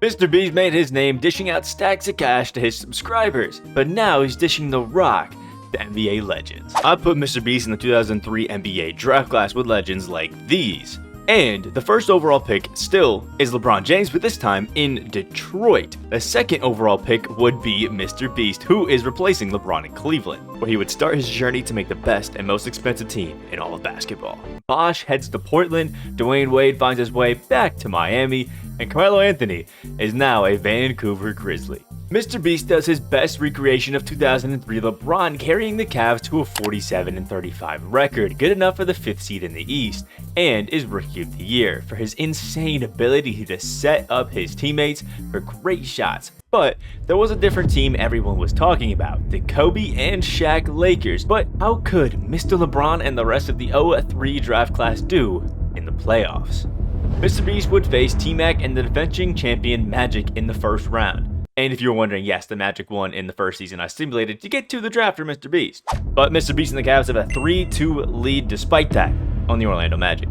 MrBeast made his name dishing out stacks of cash to his subscribers, but now he's dishing the rock to NBA legends. I put MrBeast in the 2003 NBA draft class with legends like these. And the first overall pick still is LeBron James, but this time in Detroit. The second overall pick would be MrBeast, who is replacing LeBron in Cleveland, where he would start his journey to make the best and most expensive team in all of basketball. Bosh heads to Portland, Dwayne Wade finds his way back to Miami, and Carmelo Anthony is now a Vancouver Grizzly. MrBeast does his best recreation of 2003 LeBron, carrying the Cavs to a 47-35 record, good enough for the 5th seed in the East, and is Rookie of the Year for his insane ability to set up his teammates for great shots. But there was a different team everyone was talking about, the Kobe and Shaq Lakers. But how could Mr. LeBron and the rest of the 03 draft class do in the playoffs? MrBeast would face T-Mac and the defending champion Magic in the first round. And if you're wondering, yes, the Magic won in the first season I simulated to get to the draft for MrBeast. But MrBeast and the Cavs have a 3-2 lead despite that on the Orlando Magic.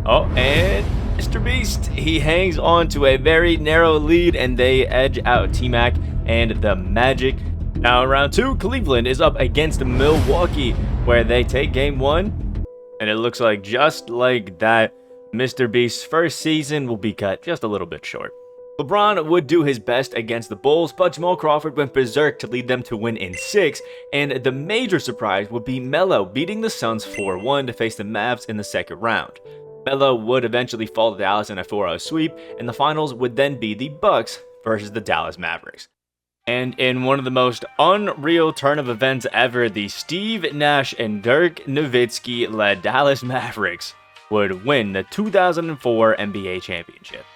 Oh, and MrBeast, he hangs on to a very narrow lead and they edge out T-Mac and the Magic. Now in round 2, Cleveland is up against Milwaukee, where they take game 1. And it looks like just like that, MrBeast's first season will be cut just a little bit short. LeBron would do his best against the Bulls, but Jamal Crawford went berserk to lead them to win in 6, and the major surprise would be Melo beating the Suns 4-1 to face the Mavs in the second round. Melo would eventually fall to Dallas in a 4-0 sweep, and the finals would then be the Bucks versus the Dallas Mavericks. And in one of the most unreal turn of events ever, the Steve Nash and Dirk Nowitzki-led Dallas Mavericks would win the 2004 NBA championship.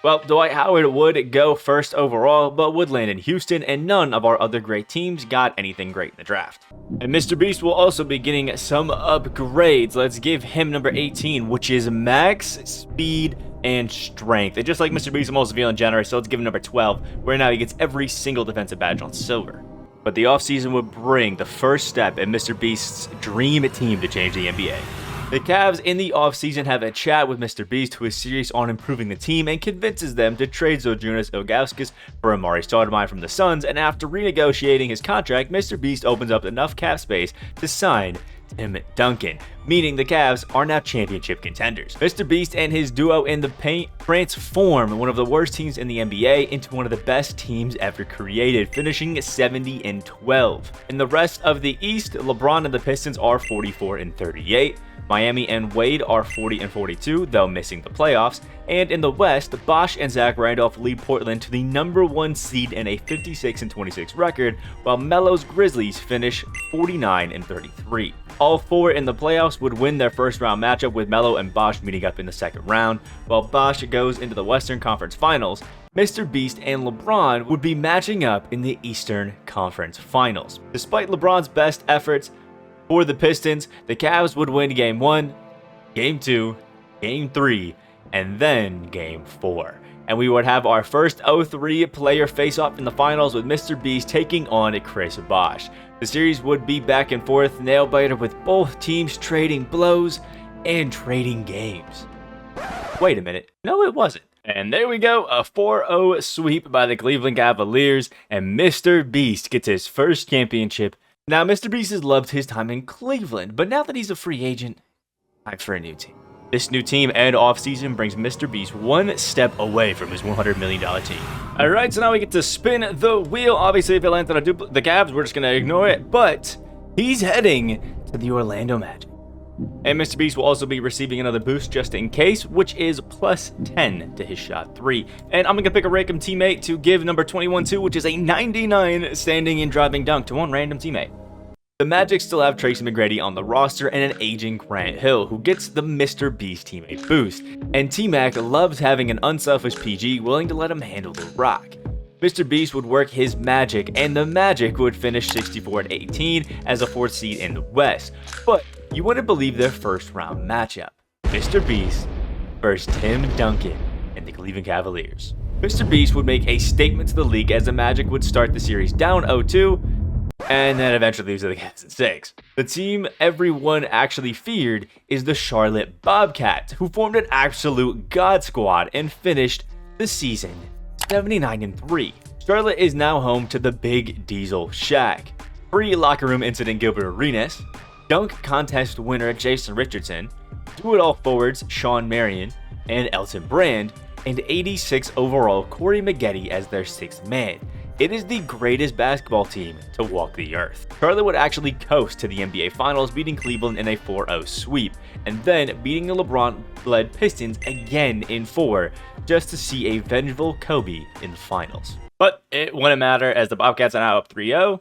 Well, Dwight Howard would go first overall, but would land in Houston, and none of our other great teams got anything great in the draft. And MrBeast will also be getting some upgrades. Let's give him number 18, which is max speed and strength. And just like MrBeast, I'm also feeling generous, so let's give him number 12, where now he gets every single defensive badge on silver. But the offseason would bring the first step in MrBeast's dream team to change the NBA. The Cavs in the offseason have a chat with MrBeast, who is serious on improving the team and convinces them to trade Zydrunas Ilgauskas for Amari Stoudemire from the Suns, and after renegotiating his contract, MrBeast opens up enough cap space to sign Tim Duncan, meaning the Cavs are now championship contenders. MrBeast and his duo in the paint transform one of the worst teams in the NBA into one of the best teams ever created, finishing 70-12. In the rest of the East, LeBron and the Pistons are 44-38. Miami and Wade are 40-42, though missing the playoffs. And in the West, Bosh and Zach Randolph lead Portland to the number 1 seed and a 56-26 record, while Melo's Grizzlies finish 49-33. All 4 in the playoffs would win their first round matchup, with Melo and Bosh meeting up in the second round. While Bosh goes into the Western Conference Finals, MrBeast and LeBron would be matching up in the Eastern Conference Finals. Despite LeBron's best efforts for the Pistons, the Cavs would win Game 1, Game 2, Game 3, and then Game 4. And we would have our first 03 player face-off in the finals, with MrBeast taking on Chris Bosh. The series would be back and forth, nail-biter, with both teams trading blows and trading games. Wait a minute. No, it wasn't. And there we go, a 4-0 sweep by the Cleveland Cavaliers, and MrBeast gets his first championship. Now, MrBeast has loved his time in Cleveland, but now that he's a free agent, time for a new team. This new team and offseason brings MrBeast one step away from his $100 million team. Alright, so now we get to spin the wheel. Obviously, if it lands on the Cavs, we're just going to ignore it, but he's heading to the Orlando Magic. And MrBeast will also be receiving another boost just in case, which is plus 10 to his shot 3. And I'm going to pick a random teammate to give number 21 to, which is a 99 standing and driving dunk to one random teammate. The Magic still have Tracy McGrady on the roster and an aging Grant Hill, who gets the MrBeast teammate boost. And T-Mac loves having an unselfish PG willing to let him handle the rock. MrBeast would work his magic, and the Magic would finish 64-18 as a 4th seed in the West. But you wouldn't believe their first round matchup. MrBeast versus Tim Duncan and the Cleveland Cavaliers. MrBeast would make a statement to the league as the Magic would start the series down 0-2, and then eventually lose to the Cavs in 6. The team everyone actually feared is the Charlotte Bobcats, who formed an absolute god squad and finished the season 79-3. Charlotte is now home to the Big Diesel Shaq, pre-locker room incident Gilbert Arenas, dunk contest winner Jason Richardson, do-it-all forwards Sean Marion and Elton Brand, and 86 overall Corey Maggette as their sixth man. It is the greatest basketball team to walk the earth. Charlotte would actually coast to the NBA Finals, beating Cleveland in a 4-0 sweep, and then beating the LeBron-led Pistons again in 4, just to see a vengeful Kobe in the finals. But it wouldn't matter, as the Bobcats are now up 3-0.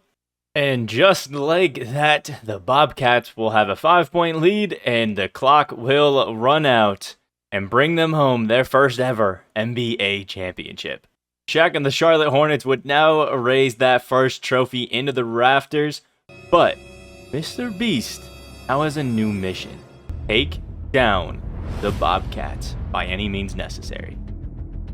And just like that, the Bobcats will have a 5-point lead, and the clock will run out and bring them home their first ever NBA championship. Shaq and the Charlotte Hornets would now raise that first trophy into the rafters, but MrBeast now has a new mission. Take down the Bobcats by any means necessary.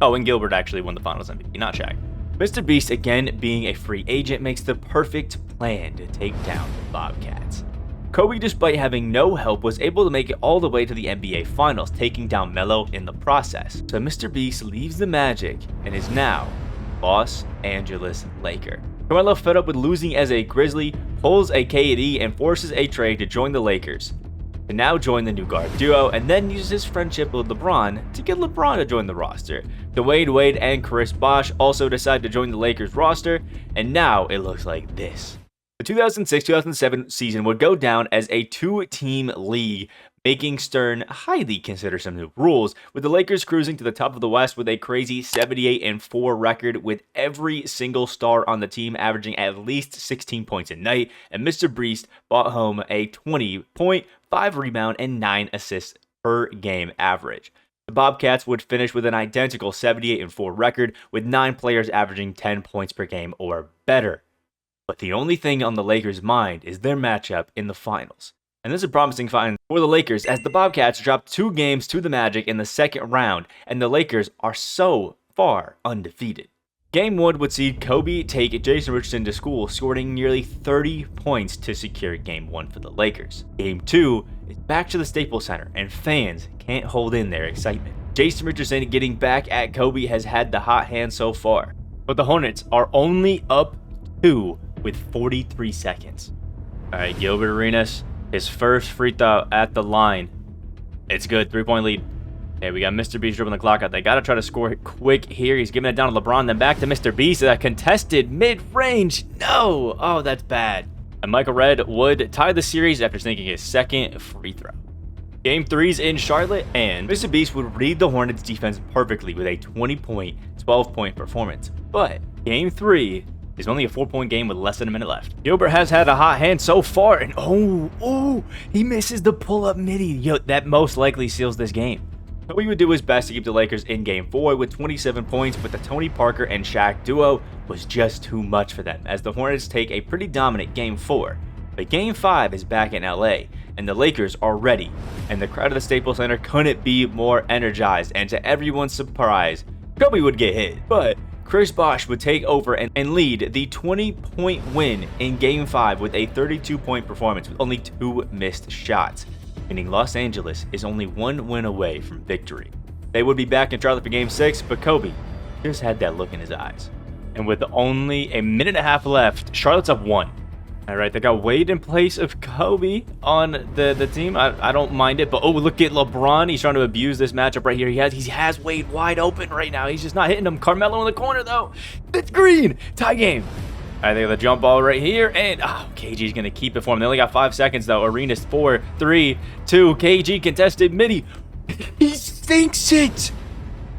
Oh, and Gilbert actually won the Finals MVP, not Shaq. MrBeast, again being a free agent, makes the perfect plan to take down the Bobcats. Kobe, despite having no help, was able to make it all the way to the NBA Finals, taking down Melo in the process. So MrBeast leaves the Magic and is now Los Angeles Laker. Carmelo, fed up with losing as a Grizzly, pulls a KD and forces a trade to join the Lakers, to now join the new guard duo, and then uses his friendship with LeBron to get LeBron to join the roster. Dwayne Wade and Chris Bosh also decide to join the Lakers roster, and now it looks like this. The 2006-2007 season would go down as a two-team league, making Stern highly consider some new rules, with the Lakers cruising to the top of the West with a crazy 78-4 record, with every single star on the team averaging at least 16 points a night, and MrBeast brought home a 20-point, 5 rebound, and 9 assists per game average. The Bobcats would finish with an identical 78-4 record, with 9 players averaging 10 points per game or better. But the only thing on the Lakers' mind is their matchup in the finals. And this is a promising find for the Lakers, as the Bobcats dropped 2 games to the Magic in the second round, and the Lakers are so far undefeated. Game 1 would see Kobe take Jason Richardson to school, scoring nearly 30 points to secure Game 1 for the Lakers. Game 2 is back to the Staples Center, and fans can't hold in their excitement. Jason Richardson getting back at Kobe has had the hot hand so far, but the Hornets are only up 2 with 43 seconds. Alright, Gilbert Arenas, his first free throw at the line. It's good, 3-point lead. Okay, we got MrBeast dribbling the clock out. They gotta try to score quick here. He's giving it down to LeBron, then back to MrBeast. That contested mid-range. No! Oh, that's bad. And Michael Redd would tie the series after sinking his second free throw. Game 3's in Charlotte, and MrBeast would read the Hornets defense perfectly with a 20-point, 12-point performance. But Game 3 is only a 4-point game with less than a minute left. Gilbert has had a hot hand so far, and he misses the pull-up midi. Yo, that most likely seals this game. Kobe would do his best to keep the Lakers in Game 4 with 27 points, but the Tony Parker and Shaq duo was just too much for them, as the Hornets take a pretty dominant Game 4. But Game 5 is back in LA, and the Lakers are ready, and the crowd of the Staples Center couldn't be more energized, and to everyone's surprise, Kobe would get hit, but Chris Bosh would take over and lead the 20-point win in Game 5 with a 32-point performance with only 2 missed shots, meaning Los Angeles is only 1 win away from victory. They would be back in Charlotte for Game 6, but Kobe just had that look in his eyes. And with only a minute and a half left, Charlotte's up 1. Alright, they got Wade in place of Kobe on the team. I don't mind it, but oh, look at LeBron. He's trying to abuse this matchup right here. He has Wade wide open right now. He's just not hitting him. Carmelo in the corner, though. It's green. Tie game. Alright, they got the jump ball right here, and KG's going to keep it for him. They only got 5 seconds, though. Arenas 4, 3, 2. KG contested midi. He sinks it.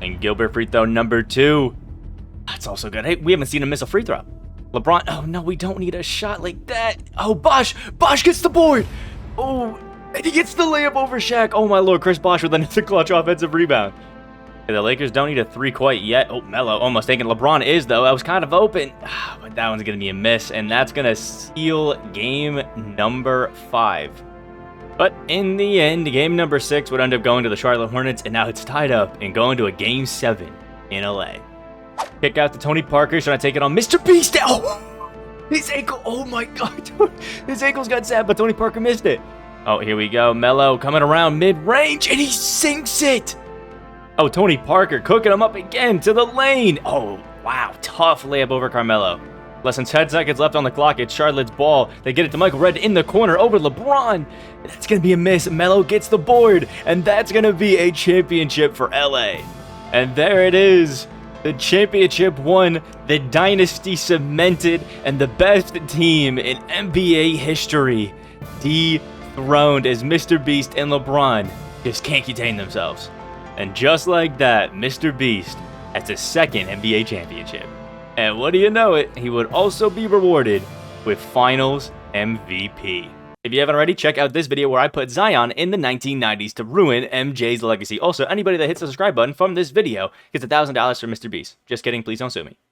And Gilbert free throw number 2. That's also good. Hey, we haven't seen him miss a free throw. LeBron, oh no, we don't need a shot like that. Oh, Bosh gets the board. Oh, and he gets the layup over Shaq. Oh my lord, Chris Bosh with an instant clutch offensive rebound. Okay, the Lakers don't need a 3 quite yet. Oh, Melo almost taken. LeBron is, though. That was kind of open, but that one's going to be a miss, and that's going to seal game number 5. But in the end, game number 6 would end up going to the Charlotte Hornets, and now it's tied up and going to a game 7 in LA. Kick out to Tony Parker, trying to take it on MrBeast. Oh, his ankle. Oh my god. His ankle's got sad, but Tony Parker missed it. Oh, here we go. Melo coming around mid-range, and he sinks it. Oh, Tony Parker cooking him up again to the lane. Oh, tough layup over Carmelo. Less than 10 seconds left on the clock. It's Charlotte's ball. They get it to Michael Redd in the corner over LeBron. That's going to be a miss. Melo gets the board, and that's going to be a championship for LA. And there it is. The championship won, the dynasty cemented, and the best team in NBA history dethroned as MrBeast and LeBron just can't contain themselves. And just like that, MrBeast has his second NBA championship. And what do you know it, he would also be rewarded with Finals MVP. If you haven't already, check out this video where I put Zion in the 1990s to ruin MJ's legacy. Also, anybody that hits the subscribe button from this video gets $1,000 from MrBeast. Just kidding, please don't sue me.